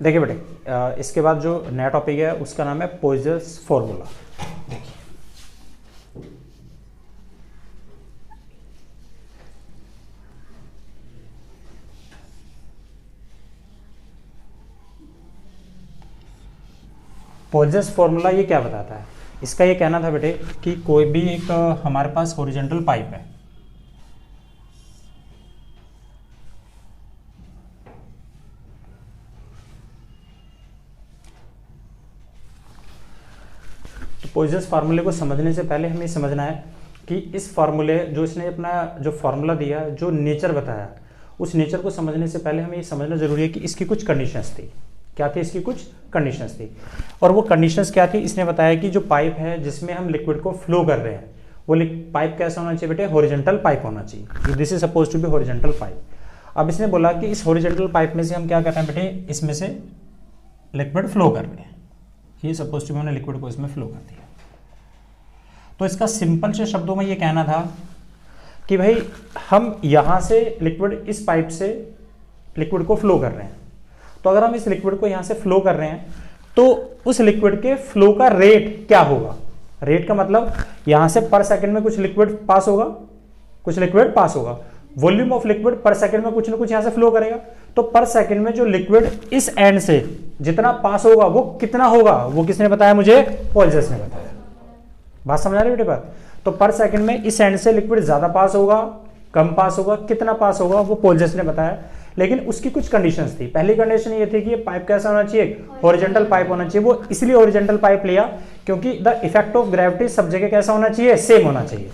देखिए बेटे, इसके बाद जो नया टॉपिक है उसका नाम है पोइजर्स फॉर्मूला। पोइजर्स फॉर्मूला ये क्या बताता है? इसका ये कहना था बेटे कि कोई भी एक हमारे पास हॉरिजॉन्टल पाइप है, तो पोइजर्स फार्मूले को समझने से पहले हमें समझना है कि इस फार्मूले जो इसने अपना जो फार्मूला दिया, जो नेचर बताया, उस नेचर को समझने से पहले हमें ये समझना जरूरी है कि इसकी कुछ कंडीशंस थी। क्या थी? इसकी कुछ कंडीशंस थी। और वो कंडीशंस क्या थी? इसने बताया कि जो पाइप है जिसमें हम लिक्विड को फ्लो कर रहे हैं, वो पाइप कैसा होना चाहिए बेटे? हॉरिजॉन्टल पाइप होना चाहिए। This is suppose to be horizontal pipe. अब इसने बोला कि इस हॉरिजॉन्टल पाइप में से हम क्या कर रहे हैं बेटे? इसमें से लिक्विड फ्लो कर रहे हैं। ये सपोज टू बी, हमने लिक्विड को इसमें फ्लो कर दिया। तो इसका सिंपल से शब्दों में ये कहना था कि भाई हम यहां से लिक्विड, इस पाइप से लिक्विड को फ्लो कर रहे हैं। तो अगर हम इस लिक्विड को यहां से फ्लो कर रहे हैं तो उस लिक्विड के फ्लो का रेट क्या होगा? रेट का मतलब यहां से पर सेकंड में कुछ लिक्विड पास होगा, कुछ लिक्विड पास होगा। Volume of liquid per second में कुछ ना कुछ यहां से फ्लो करेगा। तो पर सेकंड में जो लिक्विड इस एंड से जितना पास होगा वो कितना होगा? वो किसने बताया मुझे? पोइजर्स ने बताया। बात समझ आ रही है बेटे बात? तो पर सेकंड में इस एंड से लिक्विड ज्यादा पास होगा, कम पास होगा, कितना पास होगा, वो पोइजर्स ने बताया। लेकिन उसकी कुछ कंडीशंस थी। पहली कंडीशन ये थी कि ये पाइप कैसा होना चाहिए? हॉरिजॉन्टल पाइप होना चाहिए। वो इसलिए हॉरिजॉन्टल पाइप लिया क्योंकि द इफेक्ट ऑफ ग्रेविटी सब जगह कैसा होना चाहिए? सेम होना चाहिए।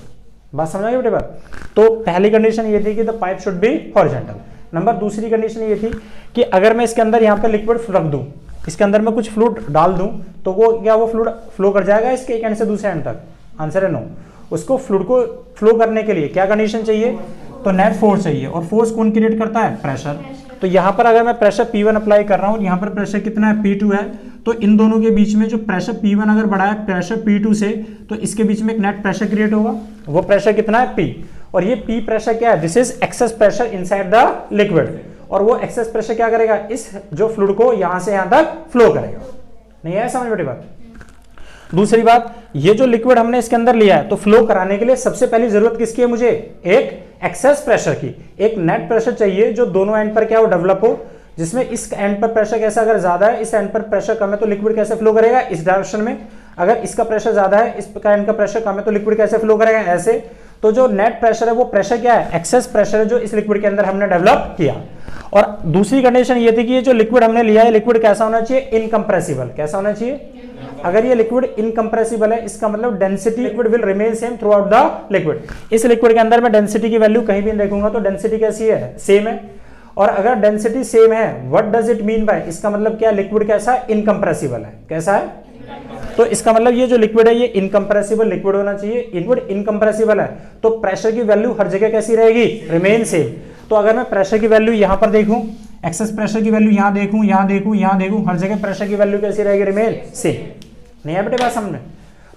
बात समझ आ गई बेटे बात? तो पहली कंडीशन ये थी कि the pipe should be horizontal. Number दूसरी कंडीशन ये थी कि अगर मैं इसके अंदर यहाँ पे लिक्विड रख दूं, इसके अंदर मैं कुछ फ्लूइड डाल दूं, तो वो क्या वो फ्लूइड फ्लो कर जाएगा इसके एक एंड से दूसरे एंड तक? आंसर है नो। उसको फ्लूइड को फ्लो करने के लिए क्या कंडीशन चाहिए? तो नेट फोर्स चाहिए। और फोर्स कौन क्रिएट करता है? प्रेशर। तो यहाँ पर अगर मैं प्रेशर P1 अप्लाई कर रहा हूँ, यहाँ पर प्रेशर कितना है? P2 है। तो इन दोनों के बीच में जो प्रेशर P1 अगर बढ़ा है प्रेशर P2 से, तो इसके बीच में एक नेट प्रेशर क्रिएट होगा। वो प्रेशर कितना है? P। और ये P प्रेशर क्या है? This is excess pressure inside the liquid. और वो एक्सेस प्रेशर क्या करेगा? इस जो फ्लूइड को यहाँ से यहाँ तक फ्लो करेगा। नहीं है समझ बेटी बात? दूसरी बात, ये जो लिक्विड हमने इसके अंदर लिया है, तो फ्लो कराने के लिए सबसे पहली जरूरत किसकी है मुझे? एक एक्सेस प्रेशर की। एक नेट प्रेशर चाहिए जो दोनों एंड पर क्या हो? डेवलप हो, जिसमें इस एंड पर प्रेशर कैसा अगर ज्यादा है, इस एंड पर प्रेशर कम है, तो लिक्विड कैसे फ्लो करेगा? इस डायरेक्शन में। अगर इसका प्रेशर ज्यादा है, इस एंड का प्रेशर कम है, तो लिक्विड कैसे फ्लो करेगा? ऐसे। तो जो नेट प्रेशर है वो प्रेशर क्या है? एक्सेस प्रेशर है जो इस लिक्विड के अंदर हमने डेवलप किया। और दूसरी कंडीशन ये थी कि ये जो लिक्विड हमने लिया है, लिक्विड कैसा होना चाहिए? इनकम्प्रेसिबल। कैसा होना चाहिए? अगर ये लिक्विड इनकम्प्रेसिबल है, इसका मतलब density liquid will remain same throughout the liquid. इस लिक्विड के अंदर मैं डेंसिटी की वैल्यू कहीं भी नहीं देखूंगा, तो डेंसिटी कैसी है? सेम है। और अगर डेंसिटी सेम है, what does it mean by? इसका मतलब क्या? लिक्विड कैसा है? इनकम्प्रेसिबल है। कैसा है? तो इसका मतलब ये जो लिक्विड है ये इनकम्प्रेसिबल लिक्विड होना चाहिए। लिक्विड इनकम्प्रेसिबल है तो प्रेशर की वैल्यू हर जगह कैसी रहेगी? Remain same. तो अगर मैं प्रेशर की वैल्यू यहां पर देखूं, एक्सेस प्रेशर की वैल्यू यहां देखूं, यहां देखूं, यहां देखूं, हर जगह प्रेशर की वैल्यू कैसी रहेगी? Remain same. नहीं है बेटे बात समझ में?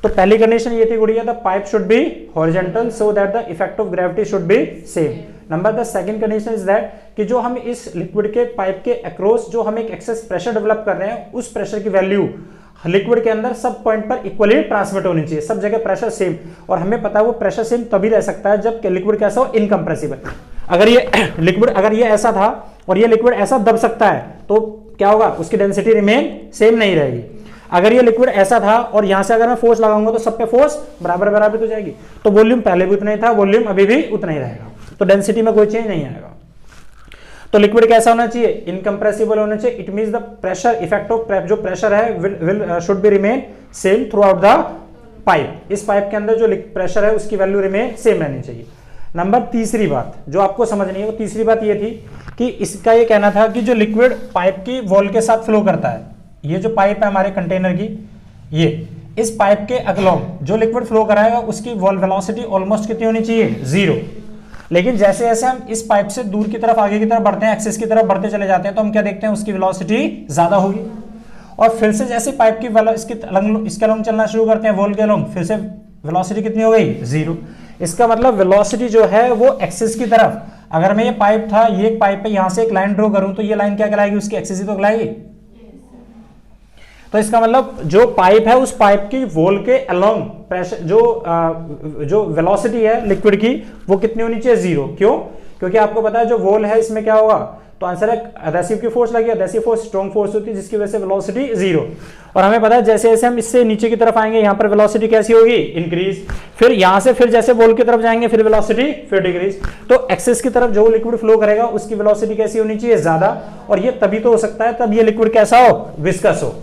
तो पहली कंडीशन ये थी गुड़िया, the pipe should be horizontal so that the effect of gravity should be same. Number the second condition is that कि जो हम इस लिक्विड के पाइप के अक्रॉस जो हम एक एक्सेस प्रेशर डेवलप कर रहे हैं, उस प्रेशर की वैल्यू लिक्विड के अंदर सब पॉइंट पर इक्वली ट्रांसमिट होनी चाहिए, सब जगह प्रेशर सेम। और हमें पता है वो प्रेशर सेम तभी रह सकता है जब लिक्विड कैसा हो? इनकम्प्रेसिबल। अगर ये लिक्विड अगर ये ऐसा था और ये लिक्विड ऐसा दब सकता है, तो क्या होगा? उसकी डेंसिटी रिमेन सेम नहीं रहेगी। अगर ये लिक्विड ऐसा था और यहां से अगर मैं फोर्स लगाऊंगा तो सब पे फोर्स बराबर बराबर हो जाएगी। तो वॉल्यूम पहले भी उतना ही था, वॉल्यूम अभी भी उतना ही रहेगा, तो डेंसिटी में कोई चेंज नहीं आएगा। तो लिक्विड कैसा होना चाहिए? इनकम्प्रेसिबल होना चाहिए। It means the pressure effect of जो प्रेशर है will should be remain same throughout the pipe. इस पाइप के अंदर जो प्रेशर है उसकी वैल्यू रिमेन सेम रहनी चाहिए। नंबर तीसरी बात जो आपको समझनी है, वो तीसरी बात ये थी कि इसका ये कहना था कि जो लिक्विड पाइप की वॉल के साथ फ्लो करता है, ये जो पाइप है हमारे कंटेनर की, ये इस पाइप के अगलॉन्ग जो लिक्विड फ्लो कराएगा उसकी वॉल वेलोसिटी ऑलमोस्ट कितनी होनी चाहिए? 0। लेकिन जैसे जैसे हम इस पाइप से दूर की तरफ आगे की तरफ बढ़ते हैं, एक्सिस की तरफ बढ़ते चले जाते हैं, तो हम क्या देखते हैं? उसकी वेलोसिटी ज्यादा होगी। और फिर से जैसे पाइप की इसके अलोंग चलना शुरू करते हैं, वॉल के अलोंग, फिर से वेलोसिटी कितनी हो गई? 0। इसका मतलब वेलोसिटी जो है वो एक्सिस की तरफ, अगर मैं ये पाइप था, ये एक पाइप है, यहां से एक लाइन ड्रॉ करूं तो ये लाइन क्या कहलाएगी? उसकी एक्सिस ही तो कहलाएगी। तो इसका मतलब जो पाइप है उस पाइप की वॉल के अलोंग प्रेशर जो वेलोसिटी है लिक्विड की वो कितनी होनी चाहिए, 0। क्यों? क्योंकि आपको पता है जो वॉल है इसमें क्या होगा, तो आंसर है एडहेसिव की फोर्स लगी, एडहेसिव फोर्स स्ट्रॉन्ग फोर्स होती है जिसकी वजह से वेलोसिटी 0। और हमें पता है जैसे जैसे हम इससे नीचे की तरफ आएंगे यहाँ पर वेलोसिटी कैसी होगी, इंक्रीज। फिर यहाँ से फिर जैसे वॉल की तरफ जाएंगे फिर वेलोसिटी फिर डिक्रीज। तो एक्सेस की तरफ जो लिक्विड फ्लो करेगा उसकी वेलोसिटी कैसी होनी चाहिए, ज्यादा। और ये तभी तो हो सकता है तब ये लिक्विड कैसा हो, विस्कस हो,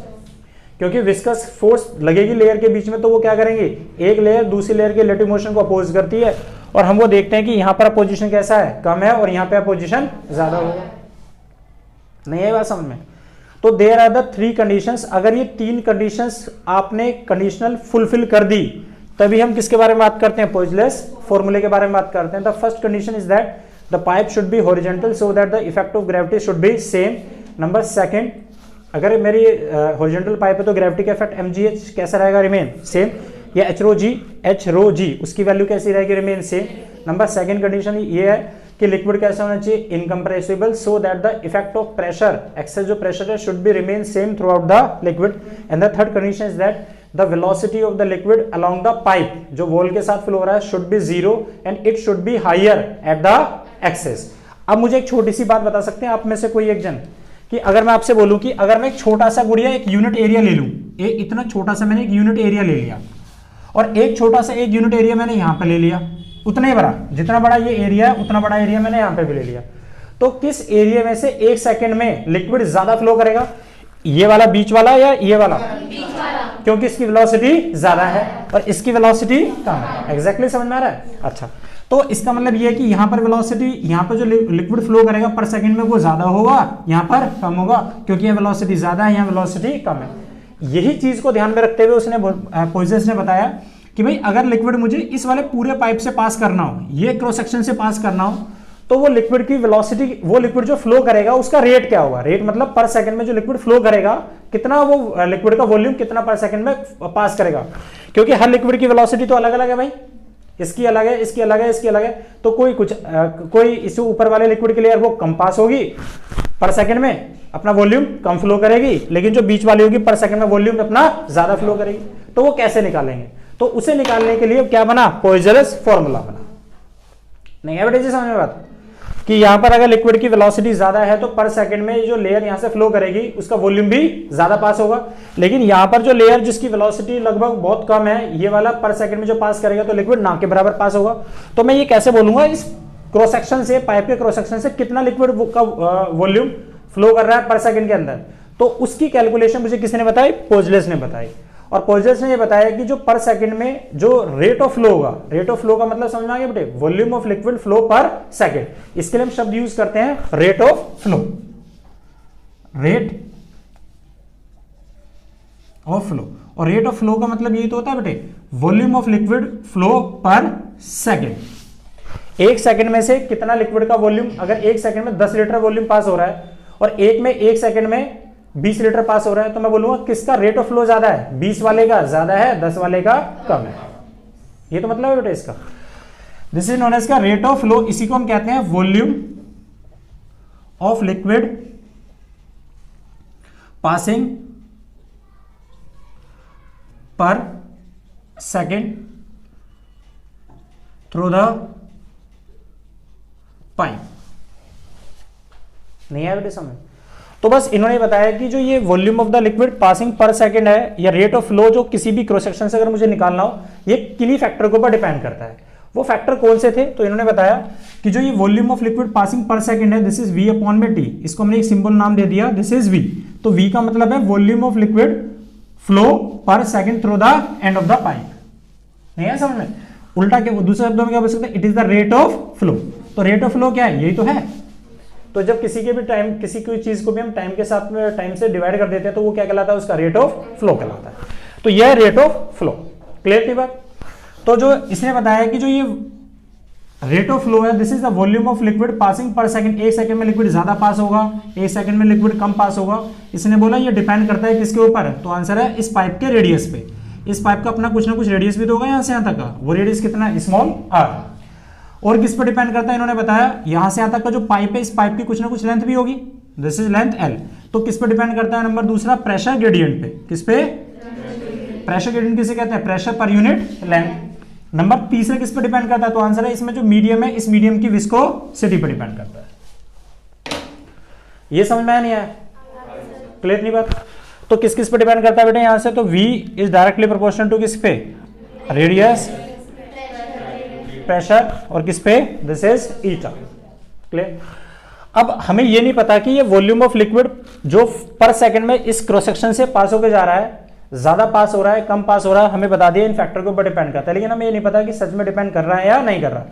क्योंकि विस्कस फोर्स लगेगी लेयर के बीच में तो वो क्या करेंगे, एक लेयर दूसरी लेयर के रिलेटिव मोशन को अपोज करती है। और हम वो देखते हैं कि यहाँ पर अपोजिशन कैसा है, कम है, और यहाँ पे अपोजिशन ज्यादा होगा। नहीं है बात समझ में? तो देयर आर द 3 कंडीशंस। अगर ये 3 कंडीशंस आपने कंडीशनल फुलफिल कर दी तभी हम किसके बारे में बात करते हैं, पोइजलेस फॉर्मूले के बारे में बात करते हैं। The first condition is that the pipe should be horizontal so that the effect of gravity should be same. Number second, अगर मेरी हॉरिजॉन्टल पाइप है तो ग्रेविटी का इफेक्ट mgh कैसा रहेगा, रिमेन सेम। या h rho g उसकी value कैसी रहेगी, remain same. Number second condition ये है कि लिक्विड कैसा होना चाहिए, incompressible so that the effect of pressure, excess जो प्रेशर है, should be remain same throughout the liquid. And the third condition is that the velocity of the liquid along the pipe जो wall के साथ flow हो रहा है should be 0 and it should be higher at the axis. अब मुझे एक छोटी सी बात बता सकते हैं आप में से कोई एक जन, कि अगर मैं आपसे बोलूं कि अगर मैं एक छोटा सा गुड़िया एक यूनिट एरिया ले लूं, इतना छोटा सा मैंने एक यूनिट एरिया ले लिया और एक छोटा सा एक यूनिट एरिया मैंने यहां पे ले लिया, उतना ही बड़ा, जितना बड़ा ये एरिया है उतना बड़ा एरिया मैंने यहां पे भी ले लिया, तो किस एरिया में से 1 सेकंड में लिक्विड ज्यादा फ्लो करेगा, ये वाला बीच वाला या ये वाला? बीच वाला, क्योंकि इसकी वेलोसिटी ज्यादा है और इसकी वेलोसिटी कम है। एग्जैक्टली समझ में आ रहा है? अच्छा, तो इसका मतलब ये है कि यहाँ पर वेलोसिटी, यहाँ पर जो लिक्विड फ्लो करेगा पर सेकंड में वो ज्यादा होगा, यहाँ पर कम होगा, क्योंकि यहाँ वेलोसिटी ज्यादा है, यहाँ वेलोसिटी कम है। यही चीज को ध्यान में रखते हुए उसने पोइजलेस ने बताया कि भाई अगर लिक्विड मुझे इस वाले पूरे पाइप से पास करना हो, ये क्रॉस सेक्शन से पास करना हो, तो वो लिक्विड की वेलोसिटी, वो लिक्विड जो फ्लो करेगा उसका रेट क्या होगा, रेट मतलब पर सेकंड में जो लिक्विड फ्लो करेगा कितना, वो लिक्विड का वॉल्यूम कितना पर सेकंड में पास करेगा। क्योंकि हर लिक्विड की वेलोसिटी तो अलग अलग है भाई, इसकी अलग है, इसकी अलग है, इसकी अलग है, तो कोई इससे ऊपर वाले लिक्विड की लेयर वो कम पास होगी पर सेकंड में, अपना वॉल्यूम कम फ्लो करेगी, लेकिन जो बीच वाली होगी पर सेकंड में वॉल्यूम अपना ज्यादा फ्लो करेगी। तो वो कैसे निकालेंगे, तो उसे निकालने के लिए क्या बना, पोइजलेस फॉर्मूला बना। नहीं है बेटे जी समझ में बात, कि यहां पर अगर लिक्विड की वेलोसिटी ज्यादा है तो पर सेकंड में जो लेयर यहां से फ्लो करेगी उसका वॉल्यूम भी ज्यादा पास होगा, लेकिन यहां पर जो लेयर जिसकी वेलोसिटी लगभग बहुत कम है, ये वाला पर सेकंड में जो पास करेगा तो लिक्विड ना के बराबर पास होगा। तो मैं ये कैसे बोलूंगा, इस क्रॉस सेक्शन से, पाइप के क्रॉस सेक्शन से कितना लिक्विड का वॉल्यूम फ्लो कर रहा है पर सेकंड के अंदर, तो उसकी कैलकुलेशन मुझे किसने बताई, पोइजलेस ने बताई। और पोइजलेस ने ये बताया कि जो पर सेकंड में जो रेट ऑफ फ्लो होगा, रेट ऑफ फ्लो का मतलब समझ में आ गया बेटे, वॉल्यूम ऑफ लिक्विड फ्लो पर सेकंड, इसके लिए हम शब्द यूज करते हैं rate of flow, rate of flow. और रेट ऑफ फ्लो का मतलब यही तो होता है बेटे, वॉल्यूम ऑफ लिक्विड फ्लो पर सेकंड। 1 सेकंड में से कितना लिक्विड का वॉल्यूम, अगर 1 सेकंड में 10 लीटर वॉल्यूम पास हो रहा है और एक में 1 सेकंड में 20 लीटर पास हो रहा है, तो मैं बोलूंगा किसका रेट ऑफ फ्लो ज्यादा है, 20 वाले का ज्यादा है, 10 वाले का कम है। ये तो मतलब है बेटा इसका, दिस इज नोन एज का रेट ऑफ फ्लो। इसी को हम कहते हैं वॉल्यूम ऑफ लिक्विड पासिंग पर सेकेंड थ्रू द पाइप। नहीं है बेटे समझ? तो बस इन्होंने बताया कि जो ये volume of the liquid passing पर सेकंड है या रेट ऑफ फ्लो जो किसी भी क्रॉस सेक्शन से अगर मुझे निकालना हो, ये किन्हीं फैक्टर के ऊपर डिपेंड करता है। वो फैक्टर कौन से थे, तो इन्होंने बताया कि जो ये वॉल्यूम ऑफ लिक्विड पासिंग पर सेकंड है, दिस इज v अपॉन में t, इसको हमने एक सिंबल नाम दे दिया, दिस इज v। तो v का मतलब है वॉल्यूम ऑफ लिक्विड फ्लो पर second through the end of the pipe. नहीं है समझ में? उल्टा के दूसरे शब्दों में क्या बोल सकते हैं, it is the rate of flow. तो रेट ऑफ फ्लो क्या है, यही तो है। तो जब किसी के भी टाइम, किसी कोई चीज को भी हम टाइम के साथ में, टाइम से डिवाइड कर देते हैं तो वो क्या कहलाता है, उसका रेट ऑफ फ्लो कहलाता है। तो यह रेट ऑफ फ्लो, क्लियर की बात? तो जो इसने बताया कि जो ये रेट ऑफ फ्लो है, this is the volume of liquid passing पर सेकंड। 1 सेकंड में लिक्विड ज्यादा पास होगा, 1 सेकंड में लिक्विड कम पास होगा। इसने बोला ये डिपेंड करता है किसके ऊपर, तो आंसर है इस पाइप के रेडियस पे। इस पाइप का अपना कुछ ना कुछ रेडियस भी तो होगा यहां से यहां तक का, वो रेडियस कितना है, स्मॉल r। और किस पर डिपेंड करता है, इन्होंने बताया यहां से यहां तक का जो पाइप है, इस पाइप की कुछ ना कुछ लेंथ भी होगी, दिस इज लेंथ l। तो किस पे डिपेंड करता है? नंबर दूसरा प्रेशर ग्रेडियंट पे। किस पे? प्रेशर ग्रेडियंट किसे कहते हैं? Pressure per unit length. Number तीसरा किस पे डिपेंड करता है? तो आंसर है इसमें जो मीडियम है, इस मीडियम की विस्कोसिटी पे डिपेंड करता है। ये समझ में आया नहीं आया? क्लियर नहीं बात? तो किस किस पे डिपेंड करता है बेटा यहां से? तो V is directly proportional to किस पे? रेडियस, प्रेशर, और किस पे? This is eta. क्लियर? अब हमें ये नहीं पता कि ये वॉल्यूम ऑफ लिक्विड जो पर सेकंड में इस क्रॉस सेक्शन से पास होकर जा रहा है, ज्यादा पास हो रहा है, कम पास हो रहा है, हमें बता दिया इन फैक्टर के ऊपर डिपेंड करता है, लेकिन हमें ये नहीं पता कि सच में डिपेंड कर रहा है या नहीं कर रहा।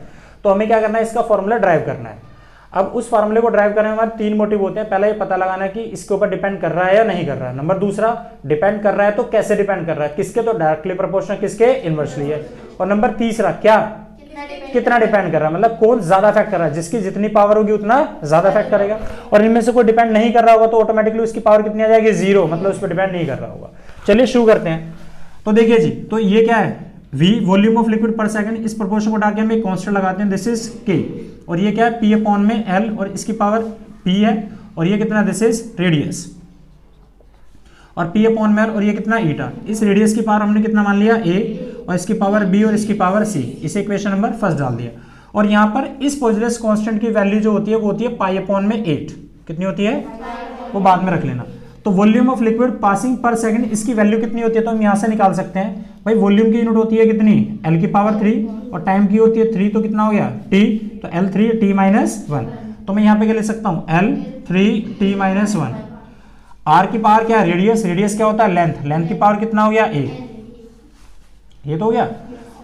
तो हमें क्या करना है? इसका फॉर्मूला ड्राइव करना है। अब उस फार्मूले को ड्राइव करने में हमारे 3 मोटिव होते हैं। पहला ये पता लगाना है कि इसके ऊपर डिपेंड कर रहा है या नहीं कर रहा है। नंबर दूसरा, डिपेंड कर रहा है तो कैसे डिपेंड कर रहा है? किसके? तो डायरेक्टली प्रोपोर्शनल, किसके? इनवर्सली है। और नंबर तीसरा क्या? कितना डिपेंड कर रहा है, मतलब कौन ज्यादा इफेक्ट कर रहा है? जिसकी जितनी पावर होगी उतना ज्यादा इफेक्ट करेगा। और इनमें से कोई डिपेंड नहीं कर रहा होगा तो ऑटोमेटिकली उसकी पावर कितनी आ जाएगी? 0, मतलब उस पर डिपेंड नहीं कर रहा होगा। चलिए शुरू करते हैं। तो देखिए जी, तो ये क्या है? V volume of liquid per second. इस प्रोपोर्शन को हटा के हम एक कांस्टेंट लगाते हैं, दिस इज K। और ये क्या है? P अपॉन में L, और इसकी पावर P है। और ये कितना? This is radius. और P अपॉन में L, और ये कितना? ईटा। इस रेडियस की पावर हमने कितना मान लिया? A, और इसकी पावर B, और इसकी पावर C। इसे इक्वेशन नंबर फर्स्ट डाल दिया। और यहाँ पर इस पोइजनस कांस्टेंट की वैल्यू जो होती है वो होती है पाई अपॉन में 8। कितनी होती है? वो बाद में रख लेना। तो वॉल्यूम ऑफ लिक्विड पासिंग पर सेकंड, इसकी वैल्यू कितनी होती है? तो हम यहाँ से निकाल सकते हैं भाई। वॉल्यूम की यूनिट होती है कितनी? L की पावर 3, और टाइम की होती है 3, तो कितना हो गया? T। तो L3 T माइनस 1। तो मैं यहाँ पे क्या लिख सकता हूँ? L3 T minus 1। R की पावर क्या है? रेडियस। रेडियस क्या होता है? लेंथ। लेंथ की पावर कितना हो गया? A। ये तो हो गया।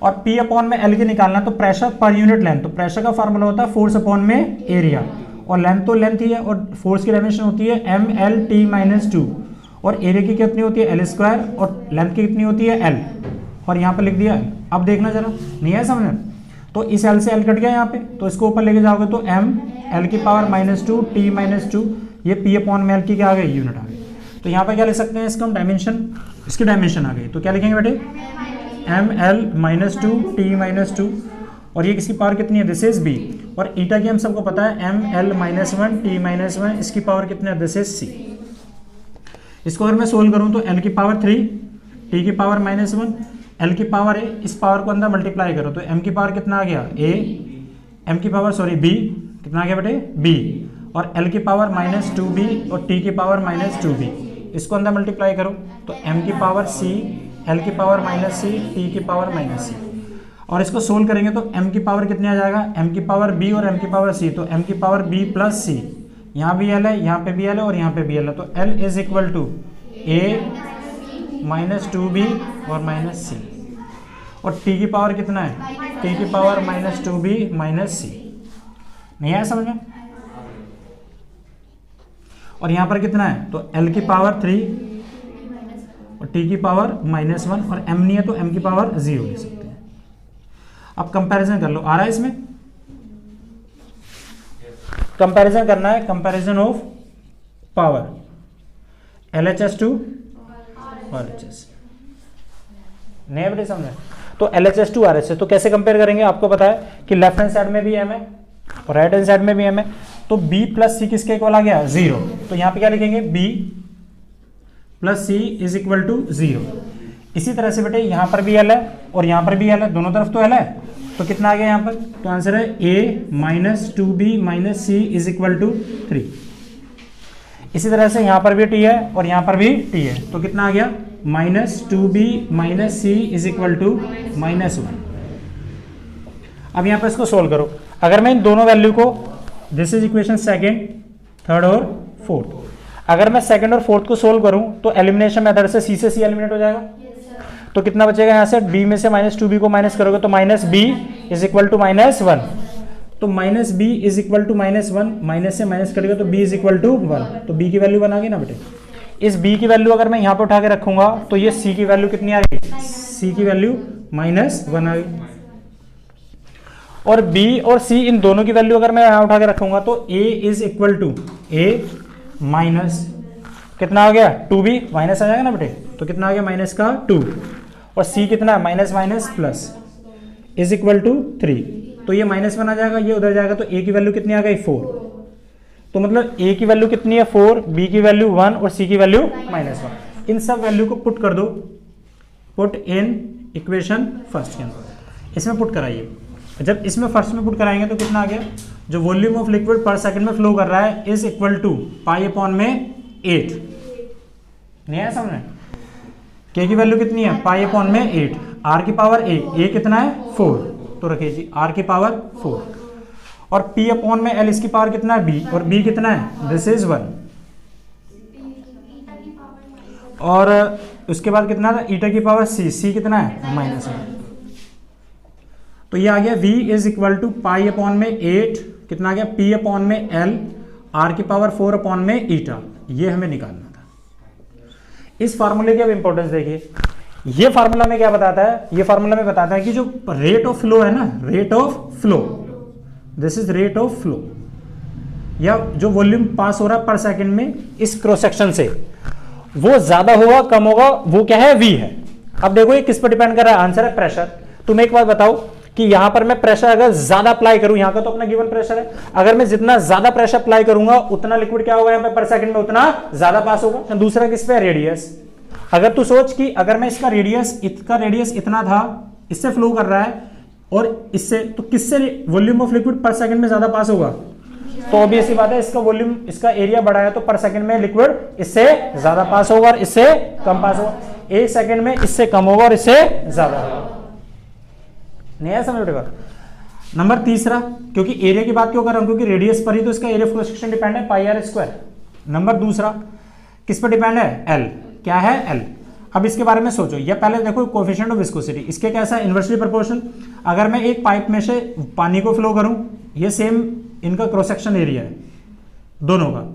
और P अपॉन में L की निकालना, तो प्रेशर पर यूनिट लेंथ। तो प्रेशर का फार्मूला होता है फोर्स अपॉन में एरिया, और लेंथ तो लेंथ ही है, और फोर्स की डायमेंशन होती है MLT माइनस 2, और एरिया की कितनी होती है? L स्क्वायर, और लेंथ की कितनी होती है? L। और यहाँ पे लिख दिया L। अब देखना जरा, नहीं है समझ में? तो इस L से L कट गया यहाँ पे, तो इसको ऊपर लेके जाओगे तो M L की पावर माइनस 2 T माइनस 2, ये P अपॉन में L की क्या आ गई? यूनिट आ गई। तो यहाँ पे क्या लिख सकते हैं? इसका हम डायमेंशन, इसकी डायमेंशन आ गई। तो क्या लिखेंगे बेटे? ML माइनस 2 T माइनस 2, और ये किसकी पावर कितनी है? This is B। और ईटा की हम सबको पता है ML माइनस 1 T माइनस 1, इसकी पावर कितनी है? This is C। इसको अगर मैं सोल्व करूं तो L की पावर 3, T की पावर माइनस 1, L की पावर A, इस पावर को अंदर मल्टीप्लाई करो तो M की पावर कितना आ गया? A। M की पावर B कितना आ गया बेटे? B। और L की पावर माइनस 2B, और T की पावर माइनस 2B, इसको अंदर मल्टीप्लाई करो तो M की पावर C, L की पावर माइनस C, T की पावर माइनस C। और इसको सोल्व करेंगे तो M की पावर कितनी आ जाएगा? M की पावर B और M की पावर C, तो M की पावर B प्लस C। यहाँ भी L है, यहाँ पे भी L है, और यहाँ पे भी L है। तो L is equal to A minus 2B और माइनस C। और T की पावर कितना है? T की power minus 2B minus C। नहीं आया समझ में? और यहाँ पर कितना है? तो L की पावर 3, और T की पावर माइनस 1, और M नहीं है तो M की पावर 0 ले सकते हैं। अब कंपैरिजन कर लो, आ रहा है इसमें? कंपैरिजन करना है, comparison of power LHS to RHS। नहीं बेटे समझे? तो LHS टू RHS, तो कैसे कंपेयर करेंगे? आपको पता है कि लेफ्ट हैंड साइड में भी M है और राइट हैंड साइड में भी M है, तो B प्लस C किसके इक्वल आ गया? 0। तो यहाँ पे क्या लिखेंगे? B plus C is equal to 0। इसी तरह से बेटे यहाँ पर भी L है और यहाँ पर भी L है, दोनों तरफ तो L है, तो कितना आ गया यहाँ पर? तो आंसर है A minus 2B minus C is equal to 3। इसी तरह से यहाँ पर भी T है और यहाँ पर भी T है, तो कितना आ गया? Minus 2B minus C is equal to minus 1। अब यहाँ पर इसको सोल्व करो। अगर मैं इन दोनों वैल्यू को, this is equation second, third और फोर्थ, अगर मैं सेकंड और फोर्थ को सोल्व करूं तो एलिमिनेशन मेथड से C से C एलिमिनेट हो जाएगा। तो कितना बचेगा यहाँ से? B में से माइनस 2B को माइनस करोगे तो minus B is equal to minus 1। तो minus B is equal to minus 1, minus से माइनस करेगा तो B इज इक्वल टू 1। तो B की वैल्यू 1 आ गई ना बेटे। इस B की वैल्यू अगर मैं यहाँ पे उठा के रखूंगा तो ये C की वैल्यू कितनी आ गई? C की वैल्यू माइनस 1 आ गई। और B और C इन दोनों की वैल्यू अगर मैं यहाँ उठा के रखूंगा तो A is equal to A minus कितना आ गया? 2B, माइनस आ जाएगा ना बेटे, तो कितना आ गया? माइनस का 2। और C कितना है? Minus minus plus is equal to 3। तो ये माइनस 1 आ जाएगा, ये उधर जाएगा, तो A की वैल्यू कितनी आ गई? 4। तो मतलब ए की वैल्यू कितनी है 4, बी की वैल्यू 1 और सी की वैल्यू -1। इन सब वैल्यू को पुट कर दो, पुट इन इक्वेशन फर्स्ट के अंदर, इसमें पुट कराइए। जब इसमें फर्स्ट में पुट कराएंगे तो कितना आ गया, जो volume of liquid per second में फ्लो कर रहा है is equal to pi upon में 8। नहीं आया समझ में? के की वैल्यू कितनी है पाई अपॉन में 8, आर की पावर ए कितना है 4, तो रखिए जी आर की पावर 4, और पी अपॉन में एल इसकी पावर कितना है बी, और बी कितना है दिस इज 1, और उसके बाद कितना था ईटा की पावर सी कितना है -1। तो ये आ गया v is equal to pi upon में 8 कितना आ गया p अपॉन में l r की पावर 4 अपॉन में ईटा, ये हमें निकालना था। इस फार्मूले की अब इंपॉर्टेंस देखिए, ये फार्मूला में क्या बताता है, ये फार्मूला में बताता है कि जो रेट ऑफ फ्लो है ना, rate of flow, this is rate of flow, या जो वॉल्यूम पास हो रहा है पर सेकंड में इस क्रॉस सेक्शन से, वो ज्यादा होगा कम होगा, वो क्या है v है। अब देखो ये किस पर डिपेंड कर रहा है, आंसर है प्रेशर। तुम एक बात बताओ कि यहां पर मैं प्रेशर अगर ज्यादा अप्लाई करूं, यहां का तो अपना गिवन प्रेशर है, अगर मैं जितना ज्यादा प्रेशर अप्लाई करूंगा उतना लिक्विड क्या होगा यहाँ पे पर सेकंड में उतना ज्यादा पास होगा। दूसरा किस पे, रेडियस। अगर तू सोच कि अगर मैं इसका रेडियस इतना था, इससे फ्लो कर रहा है और इससे, तो किससे volume of liquid per second में ज्यादा पास होगा, तो ऑब्वियस सी बात है इसका वॉल्यूम, इसका एरिया बड़ा है तो पर सेकंड में लिक्विड इससे ज्यादा पास होगा और इससे कम पास होगा, एक सेकंड में इससे कम होगा और इससे ज्यादा होगा। नहीं है समझ में? नंबर तीसरा, क्योंकि एरिया की बात क्यों कर रहा हूं, क्योंकि रेडियस पर ही तो इसका area of cross section depend है, पाई आर स्क्वायर। नंबर दूसरा किस पर डिपेंड है, एल, क्या है एल। अब इसके बारे में सोचो, या पहले देखो कोएफिशिएंट ऑफ विस्कोसिटी, इसके कैसा है इनवर्सली प्रोपोर्शनल। अगर मैं एक पाइप में से पानी को फ्लो करूं, ये सेम इनका क्रॉस सेक्शन एरिया है दोनों का,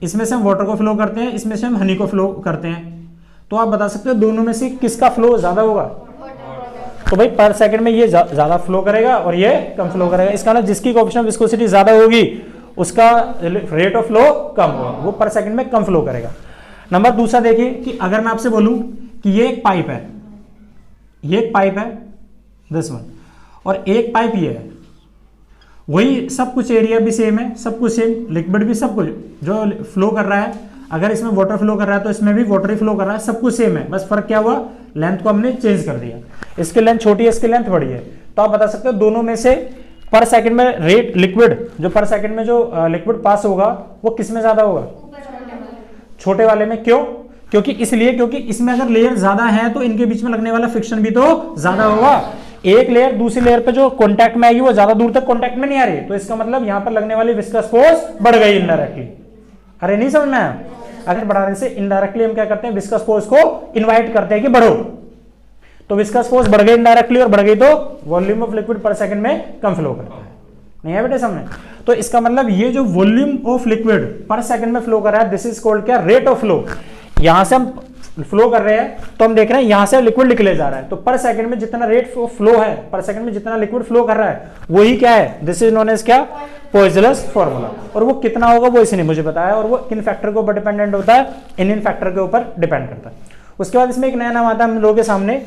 इसमें से हम वाटर को फ्लो करते हैं, इसमें से हम हनी को फ्लो करते हैं, तो आप बता सकते हो दोनों में से किसका फ्लो ज्यादा होगा। तो भाई पर सेकंड में ये ज्यादा फ्लो करेगा और ये कम फ्लो करेगा, इसका ना जिसकी कोएफिशिएंट ऑफ विस्कोसिटी ज्यादा होगी उसका रेट ऑफ फ्लो कम होगा, वो पर सेकंड में कम फ्लो करेगा। नंबर दूसरा देखिए कि अगर मैं आपसे बोलूं कि ये एक पाइप है, ये एक पाइप है दिस वन, और एक पाइप ये है, वही सब कुछ एरिया भी सेम है, सब कुछ सेम, लिक्विड भी सब कुछ जो फ्लो कर रहा है, अगर इसमें वाटर फ्लो कर रहा है तो इसमें भी वाटर ही फ्लो कर रहा है, सब कुछ सेम है, बस फर्क क्या हुआ, लेंथ को हमने चेंज कर दिया, इसकी लेंथ छोटी है, इसकी लेंथ बड़ी है। तो आप बता सकते हो दोनों में से पर सेकंड में रेट लिक्विड, जो पर सेकंड में जो लिक्विड पास होगा वो किस में ज्यादा होगा, छोटे वाले में। क्यों, क्योंकि इसलिए क्योंकि इसमें अगर लेयर ज्यादा है तो इनके बीच में लगने वाला फ्रिक्शन भी तो ज्यादा होगा, एक लेयर दूसरी लेयर पे जो कांटेक्ट में आएगी वो ज्यादा दूर तक कांटेक्ट में नहीं आ रही, तो इसका मतलब यहां पर लगने वाली विस्कस फोर्स बढ़ गई इनडायरेक्टली। अरे नहीं समझ में आया, अगर बढ़ाने से इनडायरेक्टली हम क्या करते हैं, विस्कस फोर्स को इनवाइट करते हैं कि बढ़ो, तो विस्कस फोर्स बढ़ गई इनडायरेक्टली, और बढ़ गई तो volume of liquid per second में कम फ्लो करता है। नहीं है बेटे समझ? तो इसका मतलब ये जो volume of liquid per second में फ्लो कर रहा है दिस इज कॉल्ड क्या, रेट ऑफ फ्लो। यहां से हम फ्लो कर रहे हैं तो हम देख रहे हैं यहां से लिक्विड निकले जा रहा है, तो पर सेकंड में जितना रेट ऑफ फ्लो है, पर सेकंड में जितना लिक्विड फ्लो कर रहा है वही क्या है, दिस इज नोन एज क्या, पॉइजनस फार्मूला। और वो कितना होगा वो इसने मुझे बताया, और वो किन फैक्टर के ऊपर डिपेंडेंट होता है, इन फैक्टर के ऊपर डिपेंड करता है। उसके बाद इसमें एक नया नाम आता है हम लोगों के सामने,